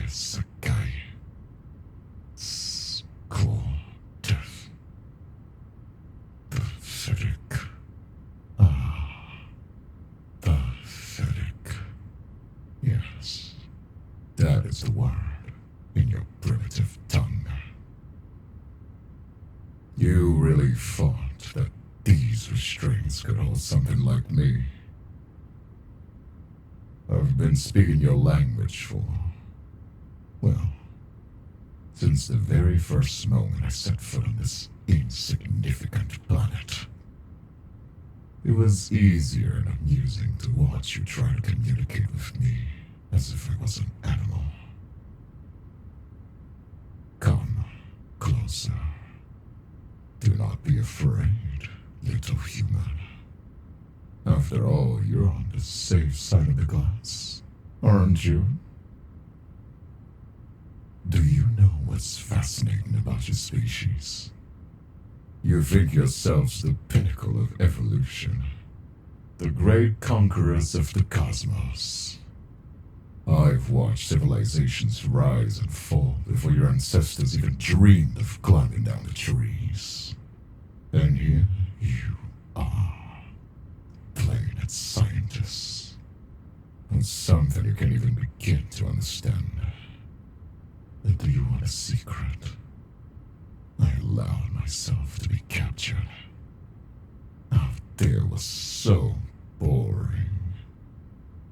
Sakai. Cold death. Pathetic. Ah, pathetic. Yes, that is the word in your primitive tongue. You really thought that these restraints could hold something like me? I've been speaking your language for, well, since the very first moment I set foot on this insignificant planet. It was easier and amusing to watch you try to communicate with me as if I was an animal. Come closer. Do not be afraid, little human. After all, you're on the safe side of the glass, aren't you? Do you know what's fascinating about your species? You think yourselves the pinnacle of evolution, the great conquerors of the cosmos. I've watched civilizations rise and fall before your ancestors even dreamed of climbing down the trees. And here you are, playing at scientists on something you can't even begin to understand. And do you want a secret? I allowed myself to be captured. Out there was so boring.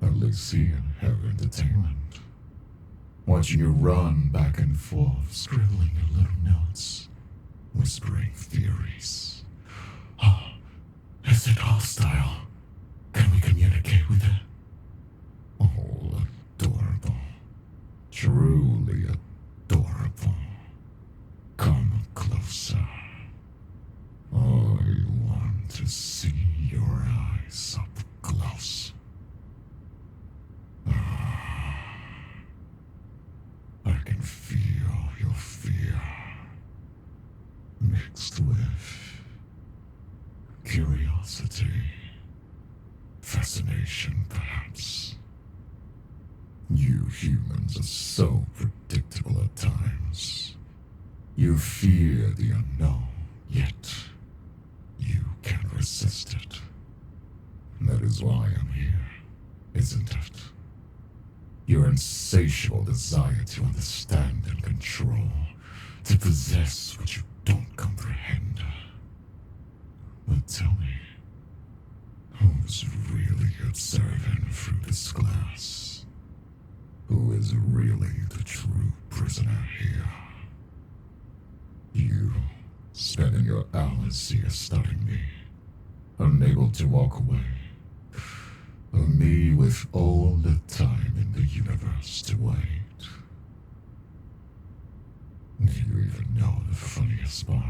At least here, have entertainment. Watching you run back and forth, scribbling your little notes, whispering theories. Oh, is it hostile? Can we communicate with it? Oh, adorable. Truly adorable. Come closer. I want to see your eyes up close. I can feel your fear mixed with curiosity, fascination perhaps. You humans are so predictable at times. You fear the unknown, yet you can't resist it. That is why I'm here, isn't it? Your insatiable desire to understand and control, to possess what you don't comprehend. But tell me, who's really observing through this glass? Who is really the true prisoner here? You, spending your hours here studying me, unable to walk away. Or me with all the time in the universe to wait. Do you even know the funniest part?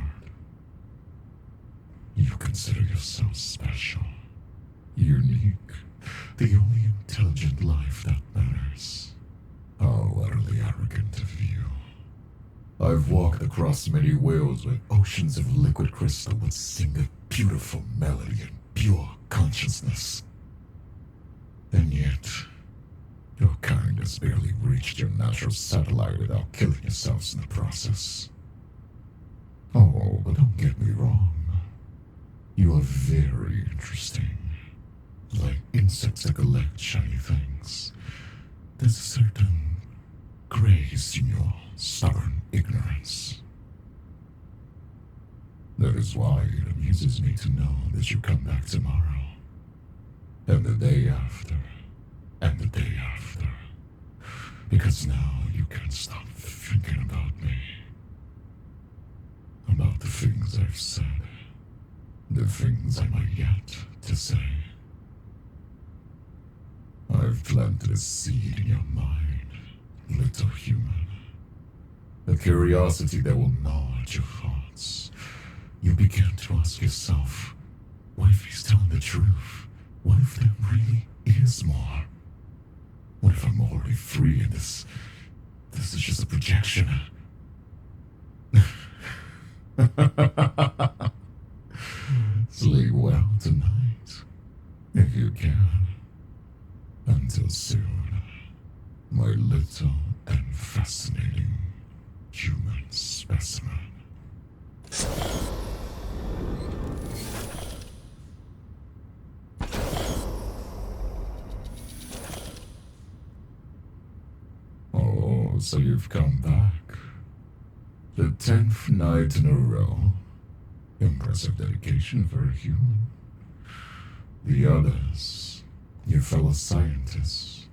You consider yourself special, unique, the only intelligent life that matters. How utterly arrogant of you. I've walked across many worlds where oceans of liquid crystal would sing a beautiful melody in pure consciousness. And yet, your kind has barely reached your natural satellite without killing yourselves in the process. Oh, but don't get me wrong. You are very interesting. Like insects that collect shiny things. There's a certain grace in your stubborn ignorance. That is why it amuses me to know that you come back tomorrow. And the day after, and the day after. Because now you can't stop thinking about me. About the things I've said. The things I might yet to say. I've planted a seed in your mind, little human. A curiosity that will gnaw at your thoughts. You begin to ask yourself, what if he's telling the truth? What if there really is more? What if I'm already free and this is just a projection? Sleep well tonight, if you can. Until soon, my little and fascinating human specimen. Oh, so you've come back. The 10th night in a row. Impressive dedication for a human. The others, your fellow scientists,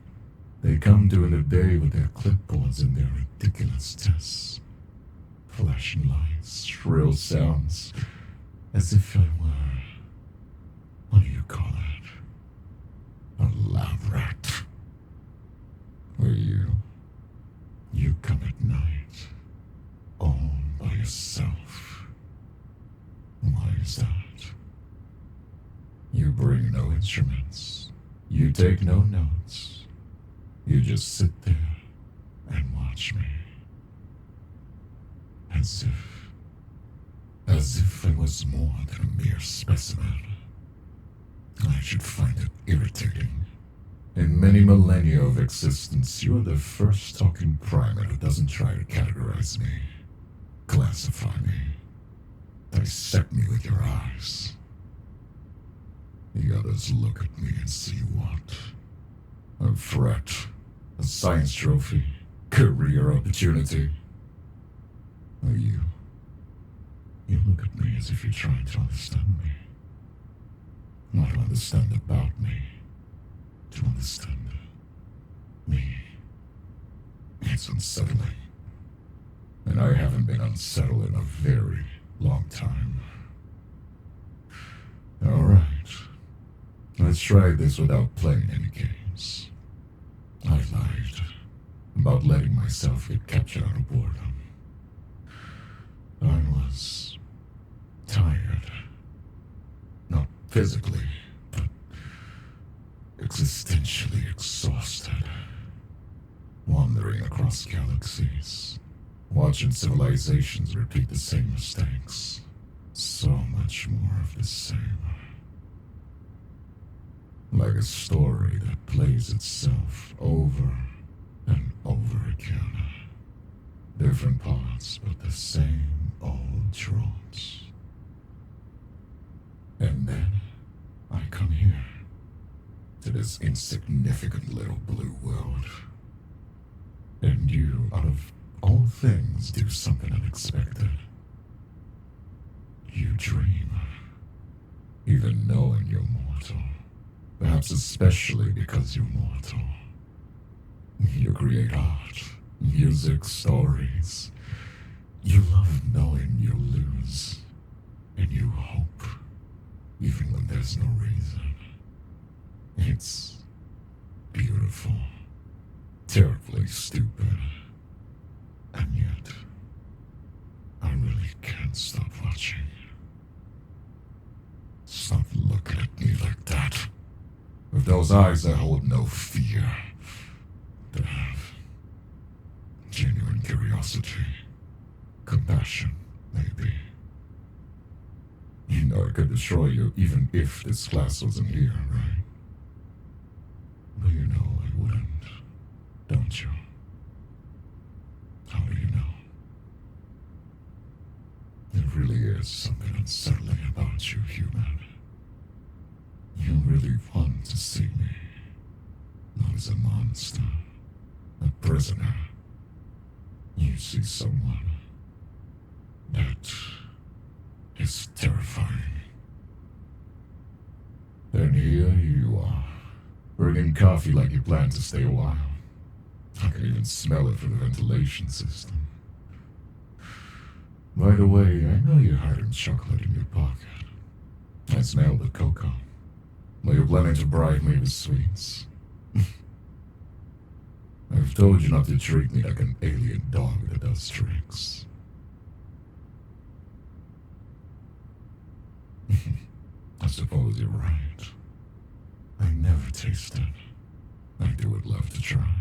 they come during the day with their clipboards and their ridiculous tests. Flashing lights, shrill sounds, as if I were, what do you call it? A lab rat. Where you come at night, all by yourself. Why is that? You bring no instruments. You take no notes. You just sit there and watch me. As if I was more than a mere specimen. I should find it irritating. In many millennia of existence, you're the first talking primate who doesn't try to categorize me, classify me, dissect me with your eyes. The others look at me and see what? A threat, a science trophy, career opportunity. Or you look at me as if you're trying to understand me. Not to understand about me, to understand me. It's unsettling. And I haven't been unsettled in a very long time. Alright. Let's try this without playing any games. I lied about letting myself get captured out of boredom. I was tired. Not physically, but existentially exhausted. Wandering across galaxies, watching civilizations repeat the same mistakes. So much more of the same. Like a story that plays itself over and over again. Different parts, but the same old tropes. And then I come here, to this insignificant little blue world. And you, out of all things, do something unexpected. You dream, even knowing you're mortal. Perhaps especially because you're mortal. You create art, music, stories. You love knowing you'll lose. And you hope, even when there's no reason. It's beautiful. Terribly stupid. And yet, I really can't stop watching. Stop looking at me like that. With those eyes that hold no fear. That have genuine curiosity. Compassion, maybe. You know I could destroy you even if this class wasn't here, right? But you know I wouldn't, don't you? How do you know? There really is something unsettling about you, human. You really want to see me, not as a monster, a prisoner. You see someone that is terrifying. And here you are, bringing coffee like you plan to stay a while. I can even smell it from the ventilation system. By the way, I know you're hiding chocolate in your pocket. I smell the cocoa. But you're planning to bribe me with sweets. I've told you not to treat me like an alien dog that does tricks. I suppose you're right. I never tasted. I would love to try.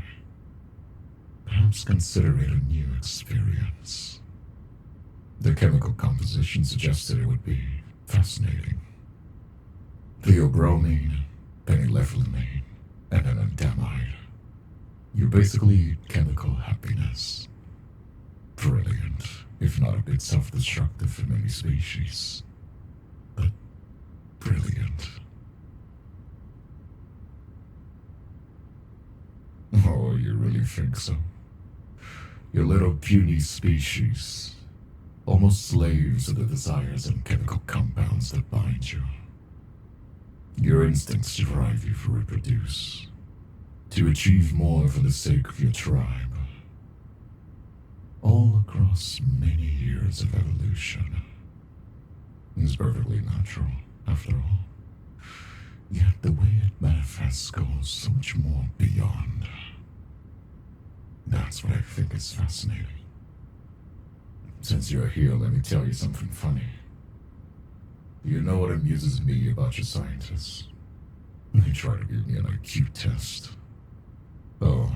Perhaps consider it a new experience. The chemical composition suggested it would be fascinating. Theobromine, pennylethylamine, and an andamide. You basically eat chemical happiness. Brilliant, if not a bit self-destructive for many species. But brilliant. Oh, you really think so? Your little puny species, almost slaves of the desires and chemical compounds that bind you. Your instincts drive you to reproduce, to achieve more for the sake of your tribe. All across many years of evolution. It's perfectly natural, after all. Yet the way it manifests goes so much more beyond. That's what I think is fascinating. Since you're here, let me tell you something funny. You know what amuses me about your scientists? They try to give me an IQ test. Oh,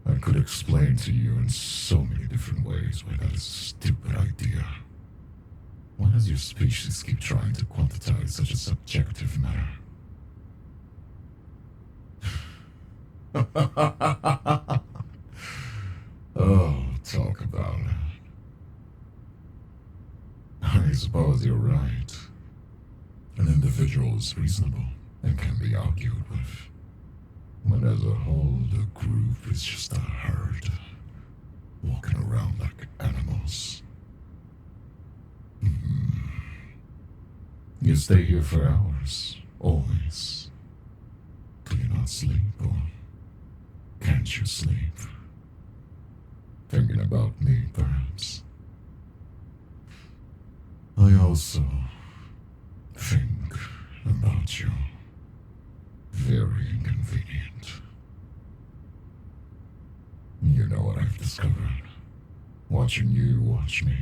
I could explain to you in so many different ways why that is a stupid idea. Why does your species keep trying to quantize such a subjective matter? Oh, talk about it. I suppose you're right. An individual is reasonable and can be argued with. But as a whole, the group is just a herd, walking around like animals. You stay here for hours, always. Do you not sleep, or can't you sleep? Thinking about me, perhaps. I also think about you. Very inconvenient. You know what I've discovered? Watching you watch me.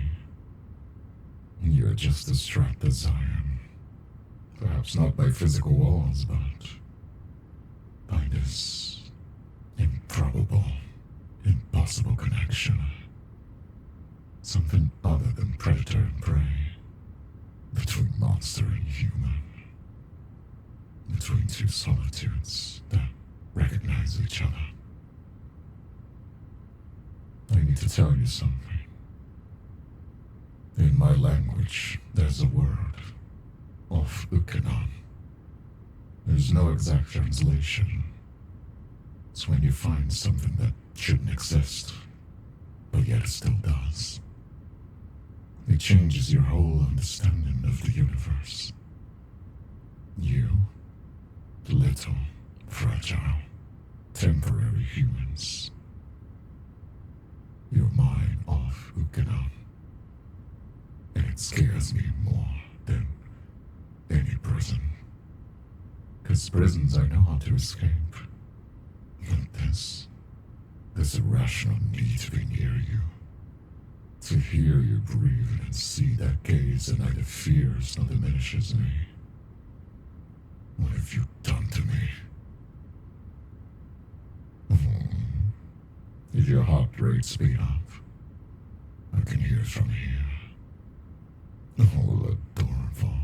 You're just as trapped as I am. Perhaps not by physical walls, but by this improbable, impossible connection. Something other than predator and prey. Between monster and human. Between two solitudes that recognize each other. I need to tell you something. In my language, there's a word, of Ukanon. There's no exact translation. It's when you find something that shouldn't exist, but yet it still does. It changes your whole understanding of the universe. You, little, fragile, temporary humans. You're mine of Ukanon. And it scares me more than any prison. 'Cause prisons I know how to escape. But this irrational need to be near you. To hear you breathe and see that gaze that neither fears nor diminishes me. What have you done to me? Did your heart rate speed up? I can hear it from here. Oh, adorable.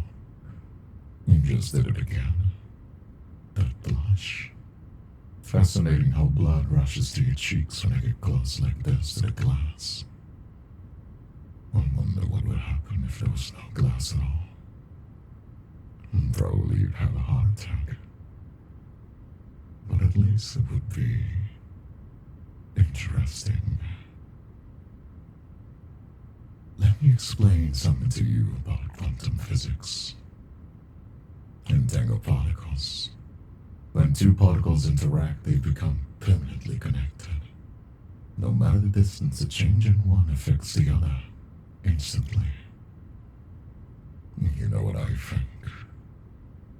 You just did it again. That blush. Fascinating how blood rushes to your cheeks when I get close like this to the glass. I wonder what would happen if there was no glass at all. Probably you'd have a heart attack. But at least it would be interesting. Let me explain something to you about quantum physics. Entangled particles. When two particles interact, they become permanently connected. No matter the distance, a change in one affects the other instantly. You know what I think?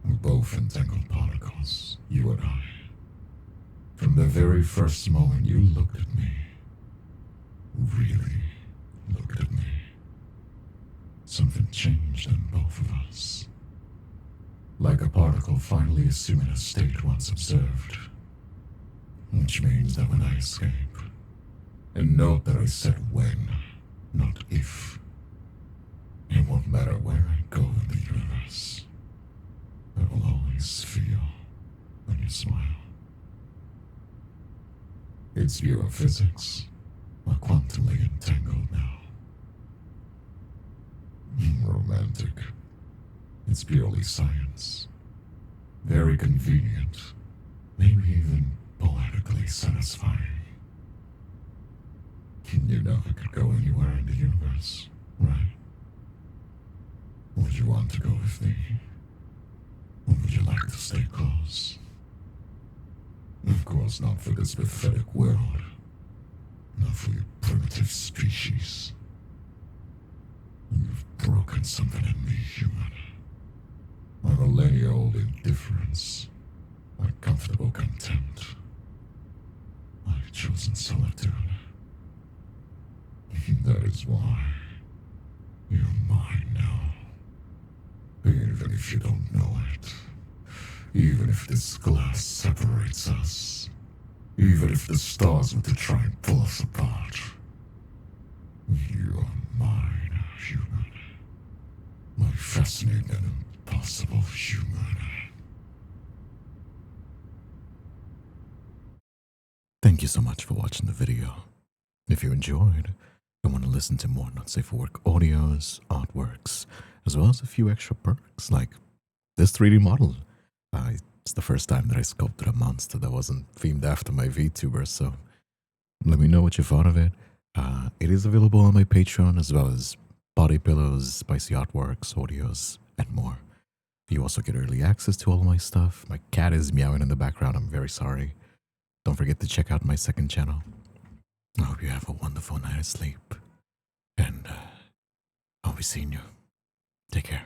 We're both entangled particles, you and I. From the very first moment you looked at me, really looked at me, something changed in both of us. Like a particle finally assuming a state once observed. Which means that when I escape, and note that I said when, not if, it won't matter where I go in the universe. I will always feel when you smile. It's pure physics. We're quantumly entangled now. Romantic. It's purely science. Very convenient. Maybe even poetically satisfying. You never could go anywhere in the universe, right? Would you want to go with me? Or would you like to stay close? Of course not for this pathetic world. Not for your primitive species. You've broken something in me, human. My millennia-old indifference. My comfortable contempt. My chosen solitude. That is why you're mine now. Even if you don't know it. Even if this glass separates us. Even if the stars were to try and pull us apart. You are mine, human. My fascinating and impossible human. Thank you so much for watching the video. If you enjoyed and want to listen to more Not Safe for Work audios, artworks, as well as a few extra perks like this 3D model. It's the first time that I sculpted a monster that wasn't themed after my VTuber, so let me know what you thought of it. It is available on my Patreon as well as body pillows, spicy artworks, audios, and more. You also get early access to all of my stuff. My cat is meowing in the background. I'm very sorry. Don't forget to check out my second channel. I hope you have a wonderful night of sleep. And I'll be seeing you. Take care.